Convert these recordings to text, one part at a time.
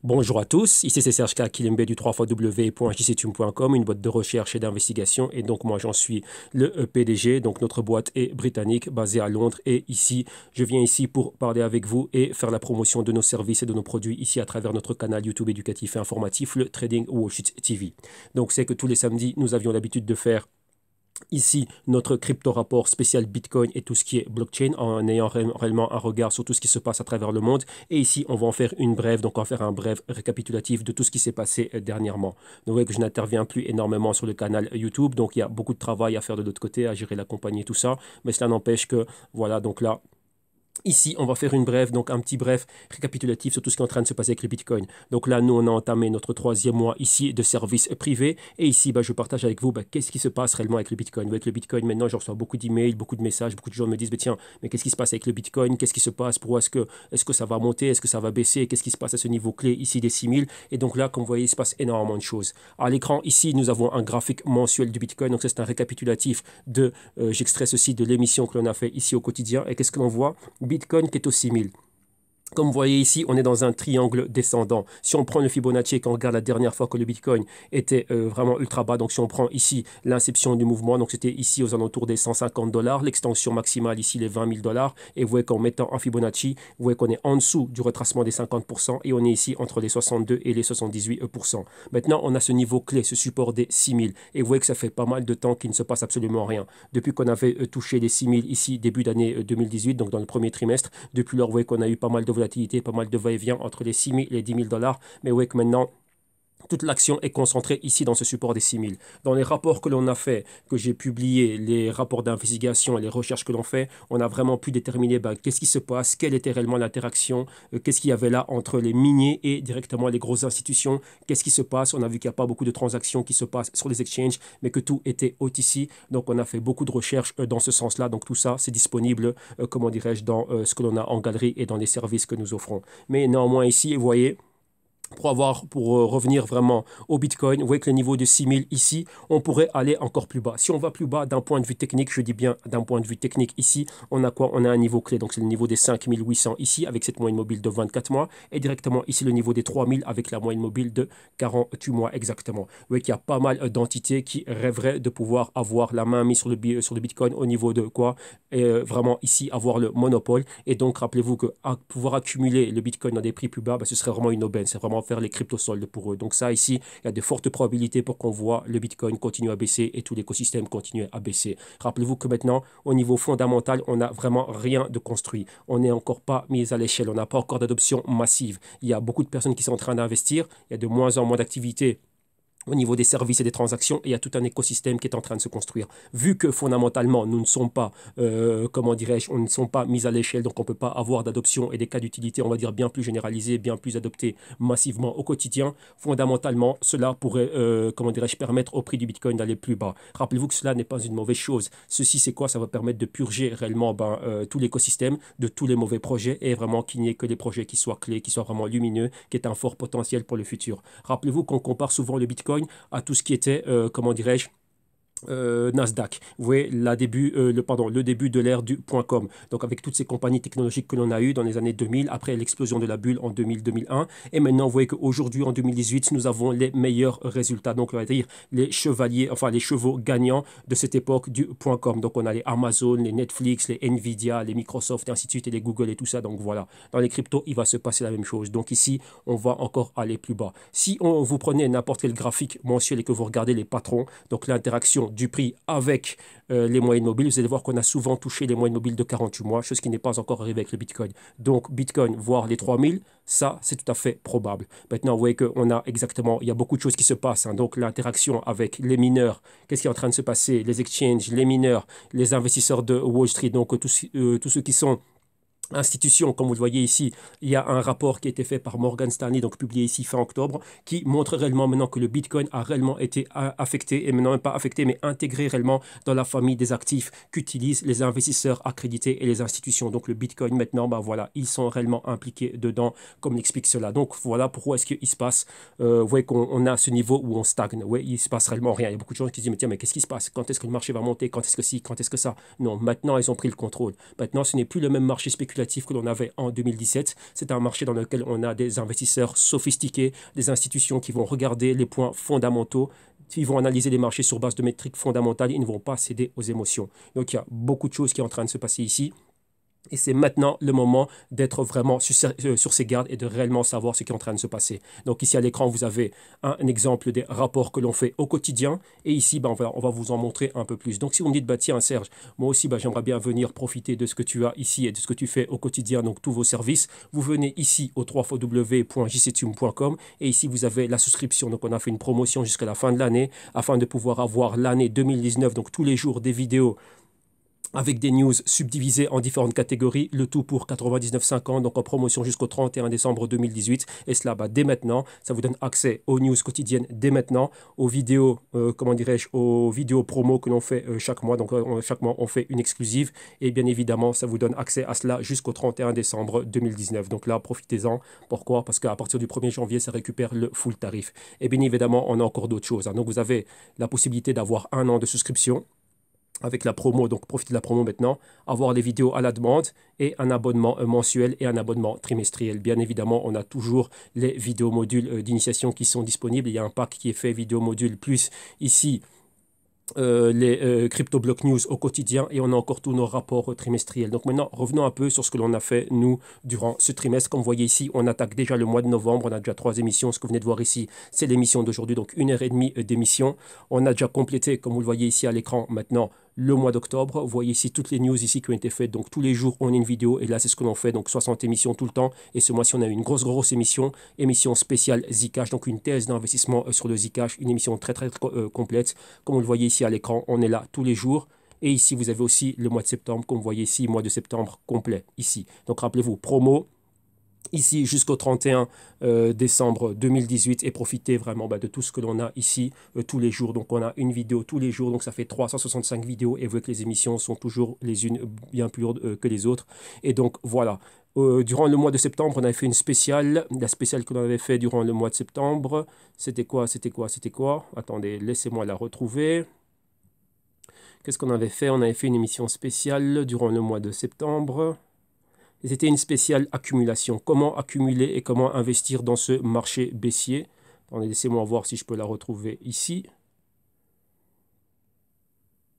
Bonjour à tous, ici c'est Serge K. Kilimbe du 3xw.jctune.com, une boîte de recherche et d'investigation. Et donc moi j'en suis le PDG, donc notre boîte est britannique, basée à Londres. Et ici, je viens ici pour parler avec vous et faire la promotion de nos services et de nos produits ici à travers notre canal YouTube éducatif et informatif, le Trading Wall Street TV. Donc c'est que tous les samedis, nous avions l'habitude de faire ici notre crypto rapport spécial Bitcoin et tout ce qui est blockchain en ayant réellement un regard sur tout ce qui se passe à travers le monde. Et ici, on va en faire une brève, donc on va faire un bref récapitulatif de tout ce qui s'est passé dernièrement. Donc, vous voyez que je n'interviens plus énormément sur le canal YouTube, donc il y a beaucoup de travail à faire de l'autre côté, à gérer la compagnie et tout ça. Mais cela n'empêche que, voilà, donc là, ici, on va faire une brève, donc un petit bref récapitulatif sur tout ce qui est en train de se passer avec le Bitcoin. Donc là, nous, on a entamé notre troisième mois ici de service privé. Et ici, je partage avec vous qu'est-ce qui se passe réellement avec le Bitcoin. Avec le Bitcoin, maintenant, je reçois beaucoup d'emails, beaucoup de messages, beaucoup de gens me disent, tiens, mais qu'est-ce qui se passe avec le Bitcoin? Qu'est-ce qui se passe? Pourquoi est-ce que ça va monter? Est-ce que ça va baisser? Qu'est-ce qui se passe à ce niveau clé ici des 6000? Et donc là, comme vous voyez, il se passe énormément de choses. À l'écran, ici, nous avons un graphique mensuel du Bitcoin. Donc, c'est un récapitulatif de, j'extrais ceci de l'émission que l'on a fait ici au quotidien. Et qu'est-ce que l'on voit? Bitcoin qui est au 6000. Comme vous voyez ici, on est dans un triangle descendant. Si on prend le Fibonacci et qu'on regarde la dernière fois que le Bitcoin était vraiment ultra bas, donc si on prend ici l'inception du mouvement, donc c'était ici aux alentours des 150 $, l'extension maximale ici les 20 000 $, et vous voyez qu'en mettant un Fibonacci, vous voyez qu'on est en dessous du retracement des 50% et on est ici entre les 62 et les 78%. Maintenant, on a ce niveau clé, ce support des 6000, et vous voyez que ça fait pas mal de temps qu'il ne se passe absolument rien. Depuis qu'on avait touché les 6000 ici début d'année 2018, donc dans le premier trimestre, depuis lors, vous voyez qu'on a eu pas mal de volatilité, pas mal de va-et-vient entre les 6 000 et les 10 000 $. Mais vous voyez que maintenant, toute l'action est concentrée ici dans ce support des 6000. Dans les rapports que l'on a fait, que j'ai publiés, les rapports d'investigation et les recherches que l'on fait, on a vraiment pu déterminer qu'est-ce qui se passe, quelle était réellement l'interaction, qu'est-ce qu'il y avait là entre les miniers et directement les grosses institutions, qu'est-ce qui se passe. On a vu qu'il n'y a pas beaucoup de transactions qui se passent sur les exchanges, mais que tout était OTC. Donc on a fait beaucoup de recherches dans ce sens-là. Donc tout ça, c'est disponible, comment dirais-je, dans ce que l'on a en galerie et dans les services que nous offrons. Mais néanmoins ici, vous voyez, pour revenir vraiment au Bitcoin, vous voyez que le niveau de 6000 ici, on pourrait aller encore plus bas. Si on va plus bas d'un point de vue technique, je dis bien d'un point de vue technique ici, on a quoi? On a un niveau clé, donc c'est le niveau des 5800 ici avec cette moyenne mobile de 24 mois et directement ici le niveau des 3000 avec la moyenne mobile de 48 mois exactement. Vous voyez qu'il y a pas mal d'entités qui rêveraient de pouvoir avoir la main mise sur le Bitcoin au niveau de quoi? Et vraiment ici avoir le monopole. Et donc rappelez-vous que pouvoir accumuler le Bitcoin dans des prix plus bas, ce serait vraiment une aubaine. C'est vraiment faire les crypto-soldes pour eux. Donc ça, ici, il y a de fortes probabilités pour qu'on voit le Bitcoin continuer à baisser et tout l'écosystème continuer à baisser. Rappelez-vous que maintenant, au niveau fondamental, on n'a vraiment rien de construit. On n'est encore pas mis à l'échelle. On n'a pas encore d'adoption massive. Il y a beaucoup de personnes qui sont en train d'investir. Il y a de moins en moins d'activités au niveau des services et des transactions, et il y a tout un écosystème qui est en train de se construire. Vu que fondamentalement, nous ne sommes pas, comment dirais-je, on ne sont pas mis à l'échelle, donc on ne peut pas avoir d'adoption et des cas d'utilité, on va dire, bien plus généralisés, bien plus adoptés massivement au quotidien, fondamentalement, cela pourrait, comment dirais-je, permettre au prix du Bitcoin d'aller plus bas. Rappelez-vous que cela n'est pas une mauvaise chose. Ceci, c'est quoi? Ça va permettre de purger réellement tout l'écosystème de tous les mauvais projets et vraiment qu'il n'y ait que des projets qui soient clés, qui soient vraiment lumineux, qui aient un fort potentiel pour le futur. Rappelez-vous qu'on compare souvent le Bitcoin à tout ce qui était, comment dirais-je, Nasdaq. Vous voyez le début de l'ère du .com. Donc avec toutes ces compagnies technologiques que l'on a eues dans les années 2000, après l'explosion de la bulle en 2000-2001. Et maintenant, vous voyez qu'aujourd'hui, en 2018, nous avons les meilleurs résultats. Donc on va dire les chevaliers, enfin les chevaux gagnants de cette époque du .com. Donc on a les Amazon, les Netflix, les Nvidia, les Microsoft, et ainsi de suite, et les Google et tout ça. Donc voilà, dans les cryptos, il va se passer la même chose. Donc ici, on va encore aller plus bas. Si vous prenez n'importe quel graphique mensuel et que vous regardez les patrons, donc l'interaction du prix avec les moyennes mobiles, vous allez voir qu'on a souvent touché les moyennes mobiles de 48 mois, chose qui n'est pas encore arrivée avec le Bitcoin. Donc Bitcoin, voire les 3000, ça c'est tout à fait probable. Maintenant, vous voyez qu'on a exactement, il y a beaucoup de choses qui se passent. Donc l'interaction avec les mineurs, qu'est-ce qui est en train de se passer? Les exchanges, les mineurs, les investisseurs de Wall Street, donc tous ceux qui sont institution, comme vous le voyez ici, il y a un rapport qui a été fait par Morgan Stanley, donc publié ici fin octobre, qui montre réellement maintenant que le Bitcoin a réellement été affecté, et maintenant même pas affecté, mais intégré réellement dans la famille des actifs qu'utilisent les investisseurs accrédités et les institutions. Donc le Bitcoin maintenant, voilà, ils sont réellement impliqués dedans, comme l'explique cela. Donc voilà pourquoi est-ce qu'il se passe, vous voyez qu'on a ce niveau où on stagne, ouais, il se passe réellement rien. Il y a beaucoup de gens qui se disent, mais tiens, mais qu'est-ce qui se passe? Quand est-ce que le marché va monter? Quand est-ce que si? Quand est-ce que ça? Non, maintenant ils ont pris le contrôle. Maintenant, ce n'est plus le même marché spéculatif spéculatif que l'on avait en 2017. C'est un marché dans lequel on a des investisseurs sophistiqués, des institutions qui vont regarder les points fondamentaux, qui vont analyser les marchés sur base de métriques fondamentales. Ils ne vont pas céder aux émotions. Donc il y a beaucoup de choses qui sont en train de se passer ici. Et c'est maintenant le moment d'être vraiment sur ses gardes et de réellement savoir ce qui est en train de se passer. Donc ici à l'écran, vous avez un exemple des rapports que l'on fait au quotidien. Et ici, on va vous en montrer un peu plus. Donc si vous me dites, tiens Serge, moi aussi j'aimerais bien venir profiter de ce que tu as ici et de ce que tu fais au quotidien, donc tous vos services, vous venez ici au www.jctune.com et ici vous avez la souscription. Donc on a fait une promotion jusqu'à la fin de l'année afin de pouvoir avoir l'année 2019, donc tous les jours des vidéos avec des news subdivisées en différentes catégories, le tout pour 99,50, donc en promotion jusqu'au 31 décembre 2018. Et cela, dès maintenant, ça vous donne accès aux news quotidiennes dès maintenant, aux vidéos, aux vidéos promo que l'on fait chaque mois. Donc chaque mois, on fait une exclusive. Et bien évidemment, ça vous donne accès à cela jusqu'au 31 décembre 2019. Donc là, profitez-en. Pourquoi? Parce qu'à partir du 1er janvier, ça récupère le full tarif. Et bien évidemment, on a encore d'autres choses. Donc vous avez la possibilité d'avoir 1 an de souscription avec la promo, donc profitez de la promo maintenant, avoir les vidéos à la demande et un abonnement mensuel et un abonnement trimestriel. Bien évidemment, on a toujours les vidéos modules d'initiation qui sont disponibles. Il y a un pack qui est fait vidéo module plus ici les Crypto Block News au quotidien et on a encore tous nos rapports trimestriels. Donc maintenant, revenons un peu sur ce que l'on a fait, nous, durant ce trimestre. Comme vous voyez ici, on attaque déjà le mois de novembre. On a déjà 3 émissions. Ce que vous venez de voir ici, c'est l'émission d'aujourd'hui, donc 1h30 d'émission. On a déjà complété, comme vous le voyez ici à l'écran, maintenant, le mois d'octobre. Vous voyez ici toutes les news ici qui ont été faites. Donc tous les jours, on a une vidéo et là, c'est ce que l'on fait. Donc 60 émissions tout le temps. Et ce mois-ci, on a eu une grosse émission spéciale Zcash. Donc une thèse d'investissement sur le Zcash. Une émission très complète. Comme vous le voyez ici à l'écran, on est là tous les jours. Et ici, vous avez aussi le mois de septembre. Comme vous voyez ici, mois de septembre complet ici. Donc rappelez-vous, promo ici jusqu'au 31 décembre 2018 et profitez vraiment de tout ce que l'on a ici tous les jours. Donc on a une vidéo tous les jours, donc ça fait 365 vidéos et vous voyez que les émissions sont toujours les unes bien plus lourdes que les autres. Et donc voilà, durant le mois de septembre, on avait fait une spéciale. La spéciale que l'on avait fait durant le mois de septembre, c'était quoi? Attendez, laissez-moi la retrouver. Qu'est-ce qu'on avait fait? On avait fait une émission spéciale durant le mois de septembre. C'était une spéciale accumulation. Comment accumuler et comment investir dans ce marché baissier. Attendez, laissez-moi voir si je peux la retrouver ici.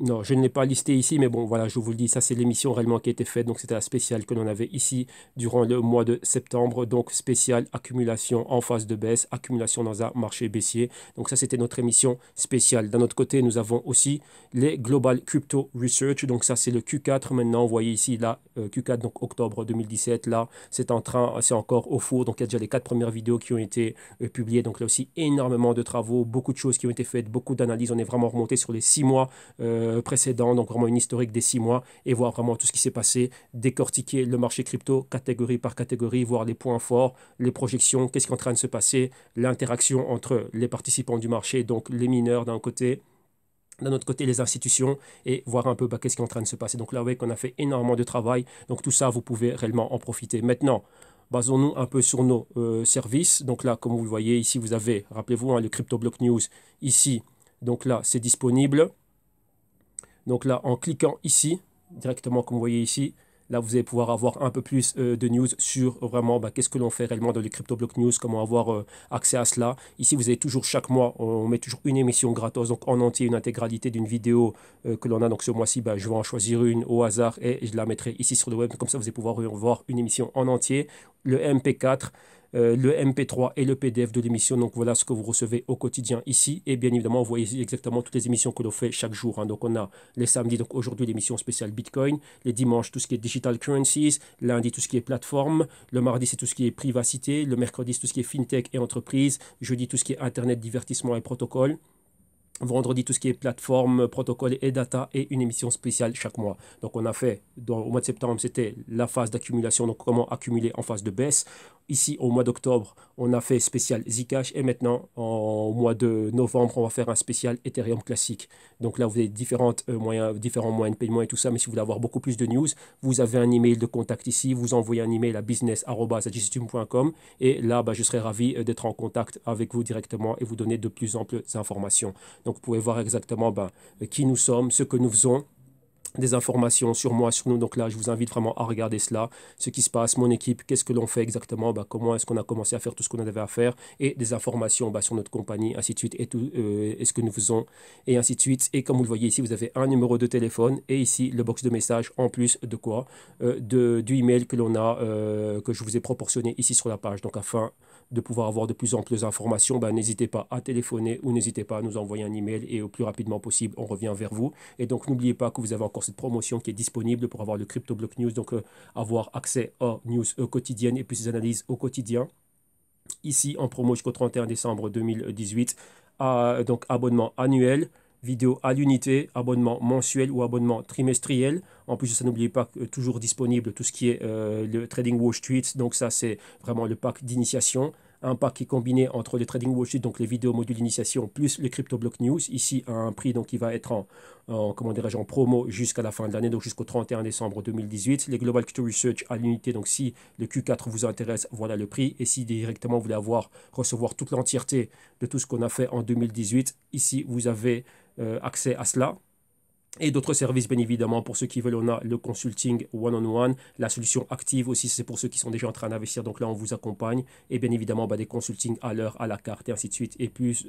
Non, je ne l'ai pas listé ici, mais bon, voilà, je vous le dis, ça c'est l'émission réellement qui a été faite. Donc c'était la spéciale que l'on avait ici durant le mois de septembre. Donc spéciale accumulation en phase de baisse, accumulation dans un marché baissier. Donc ça c'était notre émission spéciale. D'un autre côté, nous avons aussi les Global Crypto Research. Donc ça c'est le Q4 maintenant. Vous voyez ici, là, Q4, donc octobre 2017. Là, c'est encore au four. Donc il y a déjà les 4 premières vidéos qui ont été publiées. Donc là aussi, énormément de travaux, beaucoup de choses qui ont été faites, beaucoup d'analyses. On est vraiment remonté sur les 6 mois précédent, donc vraiment une historique des 6 mois et voir vraiment tout ce qui s'est passé, décortiquer le marché crypto catégorie par catégorie, voir les points forts, les projections, qu'est-ce qui est en train de se passer, l'interaction entre les participants du marché, donc les mineurs d'un côté, d'un autre côté les institutions et voir un peu qu'est-ce qui est en train de se passer. Donc là, vous voyez qu'on a fait énormément de travail, donc tout ça, vous pouvez réellement en profiter. Maintenant, basons-nous un peu sur nos services. Donc là, comme vous le voyez, ici, vous avez, rappelez-vous, le Crypto Block News, ici, donc là, c'est disponible. Donc là, en cliquant ici, directement comme vous voyez ici, là, vous allez pouvoir avoir un peu plus de news sur vraiment qu'est-ce que l'on fait réellement dans les Crypto Block News, comment avoir accès à cela. Ici, vous avez toujours chaque mois, on met toujours une émission gratos, donc en entier, une intégralité d'une vidéo que l'on a. Donc ce mois-ci, je vais en choisir une au hasard et je la mettrai ici sur le web. Comme ça, vous allez pouvoir voir une émission en entier, le MP4. Le MP3 et le PDF de l'émission. Donc voilà ce que vous recevez au quotidien ici. Et bien évidemment, vous voyez exactement toutes les émissions que l'on fait chaque jour. Donc on a les samedis, donc aujourd'hui l'émission spéciale Bitcoin. Les dimanches, tout ce qui est Digital Currencies. Lundi, tout ce qui est plateforme. Le mardi, c'est tout ce qui est privacité. Le mercredi, c'est tout ce qui est FinTech et entreprise. Jeudi, tout ce qui est Internet, divertissement et protocole. Vendredi, tout ce qui est plateforme, protocole et data et une émission spéciale chaque mois. Donc, on a fait, au mois de septembre, c'était la phase d'accumulation, donc comment accumuler en phase de baisse. Ici, au mois d'octobre, on a fait spécial Zcash et maintenant, au mois de novembre, on va faire un spécial Ethereum classique. Donc là, vous avez différents moyens de paiement et tout ça, mais si vous voulez avoir beaucoup plus de news, vous avez un email de contact ici, vous envoyez un email à business@jctune.com et là, je serai ravi d'être en contact avec vous directement et vous donner de plus amples informations. Donc, vous pouvez voir exactement qui nous sommes, ce que nous faisons. des informations sur moi, sur nous. Donc là, je vous invite vraiment à regarder cela, ce qui se passe, mon équipe, qu'est-ce que l'on fait exactement, comment est-ce qu'on a commencé à faire tout ce qu'on avait à faire, et des informations sur notre compagnie, ainsi de suite, et tout, et ce que nous faisons, et ainsi de suite. Et comme vous le voyez ici, vous avez un numéro de téléphone, et ici, le box de messages, en plus de quoi du email que l'on a, que je vous ai proportionné ici sur la page. Donc afin de pouvoir avoir de plus en plus d'informations, n'hésitez pas à téléphoner ou n'hésitez pas à nous envoyer un email et au plus rapidement possible, on revient vers vous. Et donc, n'oubliez pas que vous avez encore cette promotion qui est disponible pour avoir le CryptoBlock News, donc avoir accès aux news quotidiennes et puis des analyses au quotidien. Ici, en promo jusqu'au 31 décembre 2018, donc abonnement annuel, vidéo à l'unité, abonnement mensuel ou abonnement trimestriel. En plus de ça, n'oubliez pas que toujours disponible tout ce qui est le Trading Wall Street. Donc ça, c'est vraiment le pack d'initiation. Un pack qui est combiné entre le Trading Wall Street, donc les vidéos modules d'initiation, plus le CryptoBlock News. Ici, à un prix donc, qui va être comment dirais-je, en promo jusqu'à la fin de l'année, donc jusqu'au 31 décembre 2018. Les Global Crypto Research à l'unité, donc si le Q4 vous intéresse, voilà le prix. Et si directement vous voulez recevoir toute l'entièreté de tout ce qu'on a fait en 2018, ici vous avez accès à cela. Et d'autres services, bien évidemment, pour ceux qui veulent, on a le consulting one-on-one, la solution active aussi, c'est pour ceux qui sont déjà en train d'investir. Donc là, on vous accompagne. Et bien évidemment, des consultings à l'heure, à la carte, et ainsi de suite. Et puis,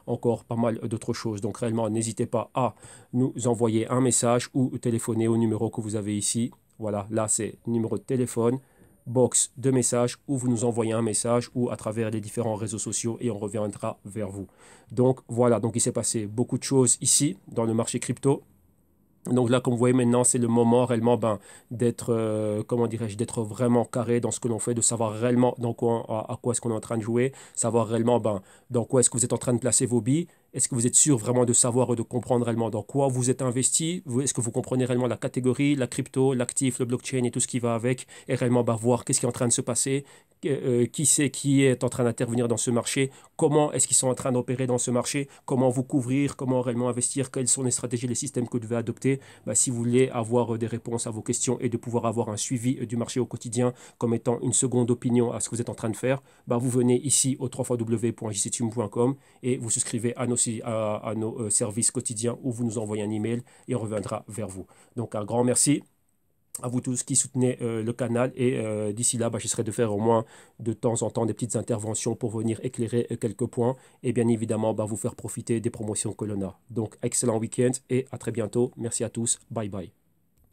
encore pas mal d'autres choses. Donc réellement, n'hésitez pas à nous envoyer un message ou téléphoner au numéro que vous avez ici. Voilà, là, c'est numéro de téléphone, box de messages, où vous nous envoyez un message ou à travers les différents réseaux sociaux et on reviendra vers vous. Donc voilà, donc il s'est passé beaucoup de choses ici dans le marché crypto. Donc là, comme vous voyez maintenant, c'est le moment réellement d'être, comment dirais-je, d'être vraiment carré dans ce que l'on fait, de savoir réellement à quoi est-ce qu'on est en train de jouer, savoir réellement dans quoi est-ce que vous êtes en train de placer vos billes. Est-ce que vous êtes sûr vraiment de savoir et de comprendre réellement dans quoi vous êtes investi? Est-ce que vous comprenez réellement la catégorie, la crypto, l'actif, le blockchain et tout ce qui va avec? Et réellement voir qu'est-ce qui est en train de se passer, qui est en train d'intervenir dans ce marché, comment est-ce qu'ils sont en train d'opérer dans ce marché, comment vous couvrir, comment réellement investir, quelles sont les stratégies, les systèmes que vous devez adopter. Si vous voulez avoir des réponses à vos questions et de pouvoir avoir un suivi du marché au quotidien comme étant une seconde opinion à ce que vous êtes en train de faire, vous venez ici au www.jctune.com et vous souscrivez à nos services quotidiens où vous nous envoyez un email et on reviendra vers vous. Donc un grand merci à vous tous qui soutenez le canal et d'ici là, j'essaierai de faire au moins de temps en temps des petites interventions pour venir éclairer quelques points et bien évidemment vous faire profiter des promotions que l'on a. Donc excellent week-end et à très bientôt. Merci à tous. Bye bye.